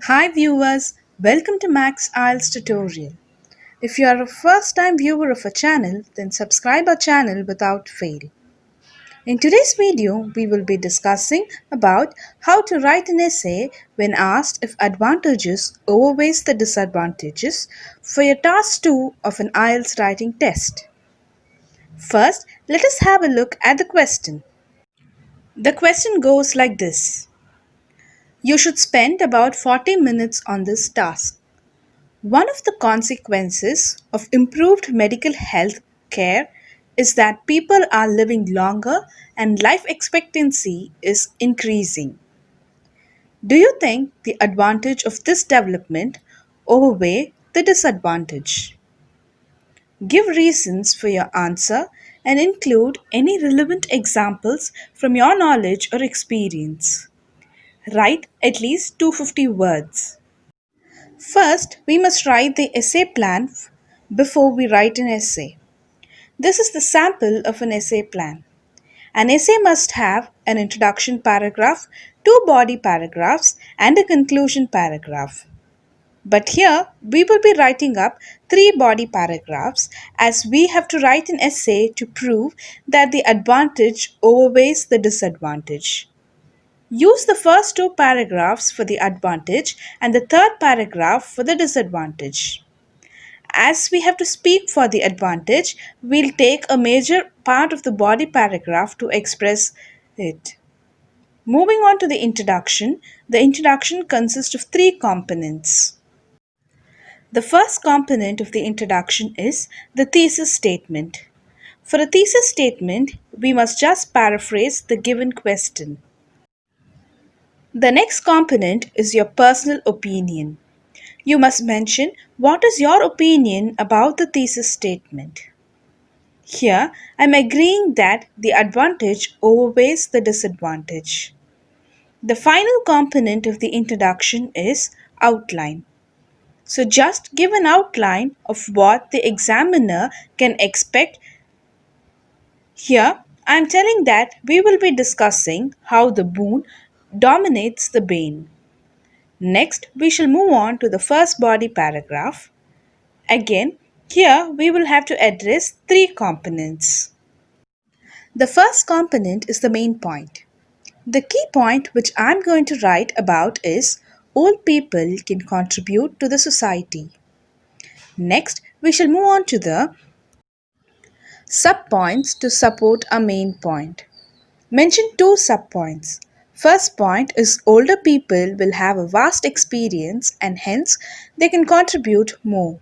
Hi viewers, welcome to Max IELTS tutorial. If you are a first time viewer of a channel, then subscribe our channel without fail. In today's video, we will be discussing about how to write an essay when asked if advantages outweighs the disadvantages for your task 2 of an IELTS writing test. First, let us have a look at the question. The question goes like this. You should spend about 40 minutes on this task. One of the consequences of improved medical health care is that people are living longer and life expectancy is increasing. Do you think the advantage of this development outweigh the disadvantage? Give reasons for your answer and include any relevant examples from your knowledge or experience. Write at least 250 words. First, we must write the essay plan before we write an essay. This is the sample of an essay plan. An essay must have an introduction paragraph, two body paragraphs, and a conclusion paragraph. But here we will be writing up three body paragraphs as we have to write an essay to prove that the advantage outweighs the disadvantage. Use the first two paragraphs for the advantage and the third paragraph for the disadvantage. As we have to speak for the advantage, we'll take a major part of the body paragraph to express it. Moving on to the introduction consists of three components. The first component of the introduction is the thesis statement. For a thesis statement, we must just paraphrase the given question. The next component is your personal opinion. You must mention what is your opinion about the thesis statement. Here, I am agreeing that the advantage outweighs the disadvantage. The final component of the introduction is outline. So just give an outline of what the examiner can expect. Here, I am telling that we will be discussing how the boon dominates the bane. Next, we shall move on to the first body paragraph. Again, here we will have to address three components. The first component is the main point. The key point which I am going to write about is old people can contribute to the society. Next, we shall move on to the subpoints to support our main point. Mention two subpoints. First point is older people will have a vast experience and hence they can contribute more.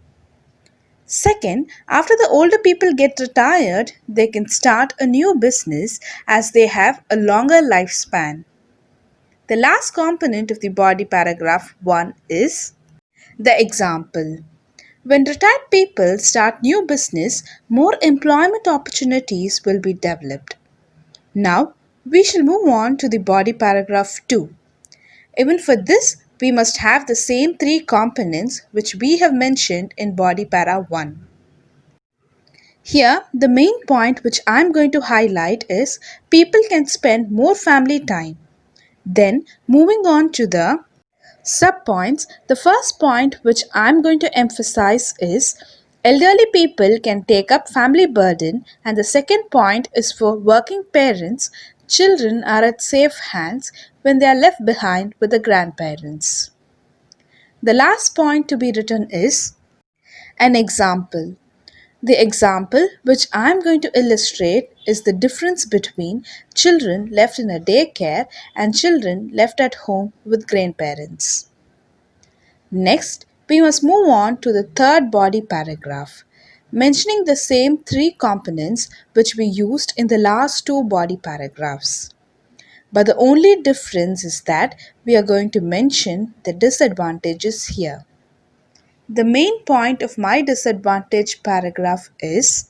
Second, after the older people get retired, they can start a new business as they have a longer lifespan. The last component of the body paragraph 1 is the example. When retired people start new business, more employment opportunities will be developed. Now, we shall move on to the body paragraph 2. Even for this, we must have the same three components which we have mentioned in body para 1. Here, the main point which I am going to highlight is people can spend more family time. Then, moving on to the subpoints, the first point which I am going to emphasize is elderly people can take up family burden, and the second point is for working parents, children are at safe hands when they are left behind with the grandparents. The last point to be written is an example. The example which I am going to illustrate is the difference between children left in a daycare and children left at home with grandparents. Next, we must move on to the third body paragraph, mentioning the same three components which we used in the last two body paragraphs. But the only difference is that we are going to mention the disadvantages here. The main point of my disadvantage paragraph is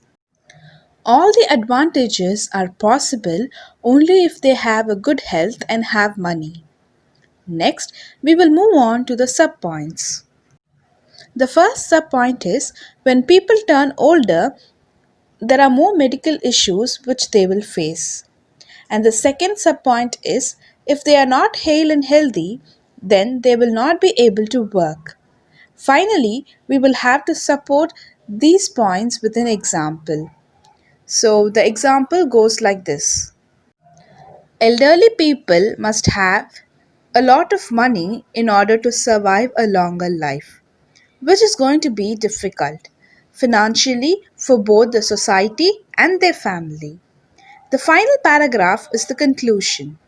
all the advantages are possible only if they have a good health and have money. Next, we will move on to the subpoints. The first subpoint is when people turn older, there are more medical issues which they will face. And the second subpoint is if they are not hale and healthy, then they will not be able to work. Finally, we will have to support these points with an example. So the example goes like this. Elderly people must have a lot of money in order to survive a longer life, which is going to be difficult financially for both the society and their family. The final paragraph is the conclusion.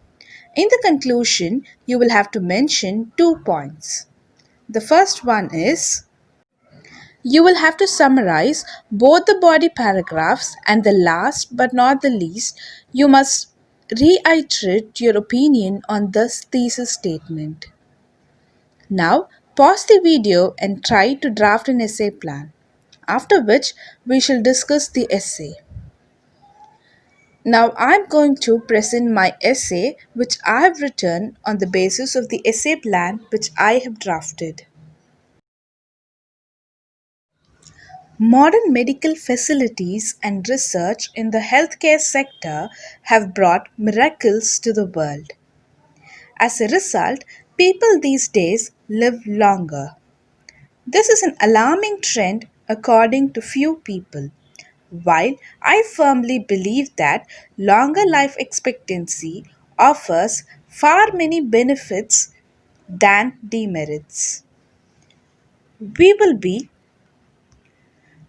In the conclusion, you will have to mention 2 points. The first one is you will have to summarize both the body paragraphs, and the last but not the least, you must reiterate your opinion on this thesis statement. Now, pause the video and try to draft an essay plan, after which we shall discuss the essay. Now, I'm going to present my essay which I have written on the basis of the essay plan which I have drafted. Modern medical facilities and research in the healthcare sector have brought miracles to the world. As a result, people these days live longer. This is an alarming trend according to few people. While I firmly believe that longer life expectancy offers far many benefits than demerits. We will be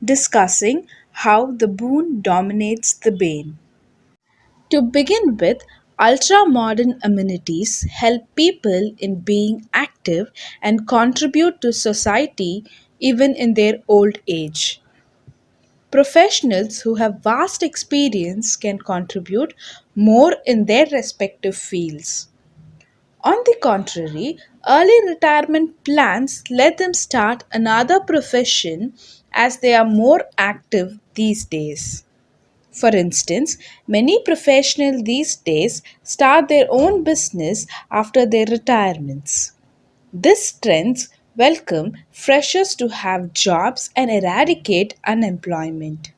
discussing how the boon dominates the bane. To begin with, ultra modern amenities help people in being active and contribute to society even in their old age. Professionals who have vast experience can contribute more in their respective fields. On the contrary, early retirement plans let them start another profession as they are more active these days. For instance, many professionals these days start their own business after their retirements. This trends welcome freshers to have jobs and eradicate unemployment.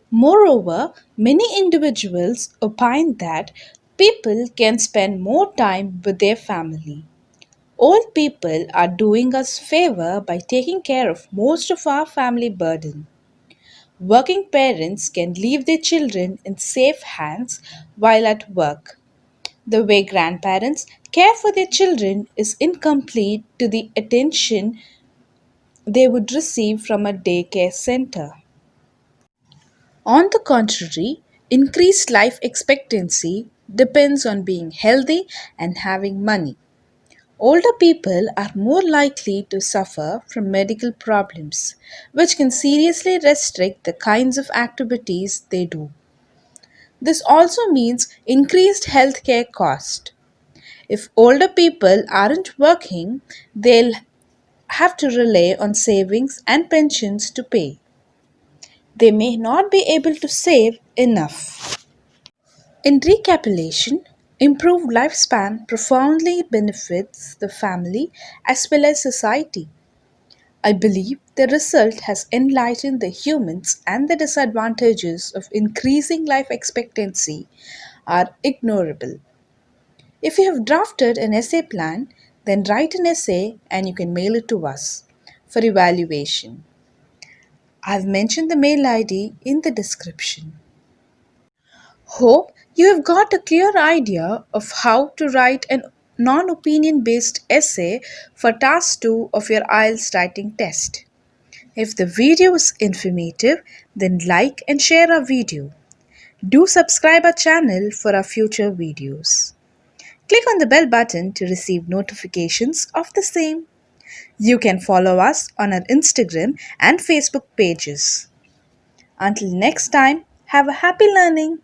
Moreover, many individuals opine that people can spend more time with their family. Old people are doing us favor by taking care of most of our family burden. Working parents can leave their children in safe hands while at work. The way grandparents care for their children is incomplete to the attention they would receive from a daycare center. On the contrary, increased life expectancy depends on being healthy and having money. Older people are more likely to suffer from medical problems, which can seriously restrict the kinds of activities they do. This also means increased healthcare cost. If older people aren't working, they'll have to rely on savings and pensions to pay. They may not be able to save enough. In recapitulation, improved lifespan profoundly benefits the family as well as society. I believe the result has enlightened the humans, and the disadvantages of increasing life expectancy are ignorable. If you have drafted an essay plan, then write an essay and you can mail it to us for evaluation. I've mentioned the mail ID in the description. Hope you have got a clear idea of how to write a non opinion based essay for task 2 of your IELTS writing test. If the video is informative, then like and share our video. Do subscribe our channel for our future videos. Click on the bell button to receive notifications of the same. You can follow us on our Instagram and Facebook pages. Until next time, have a happy learning.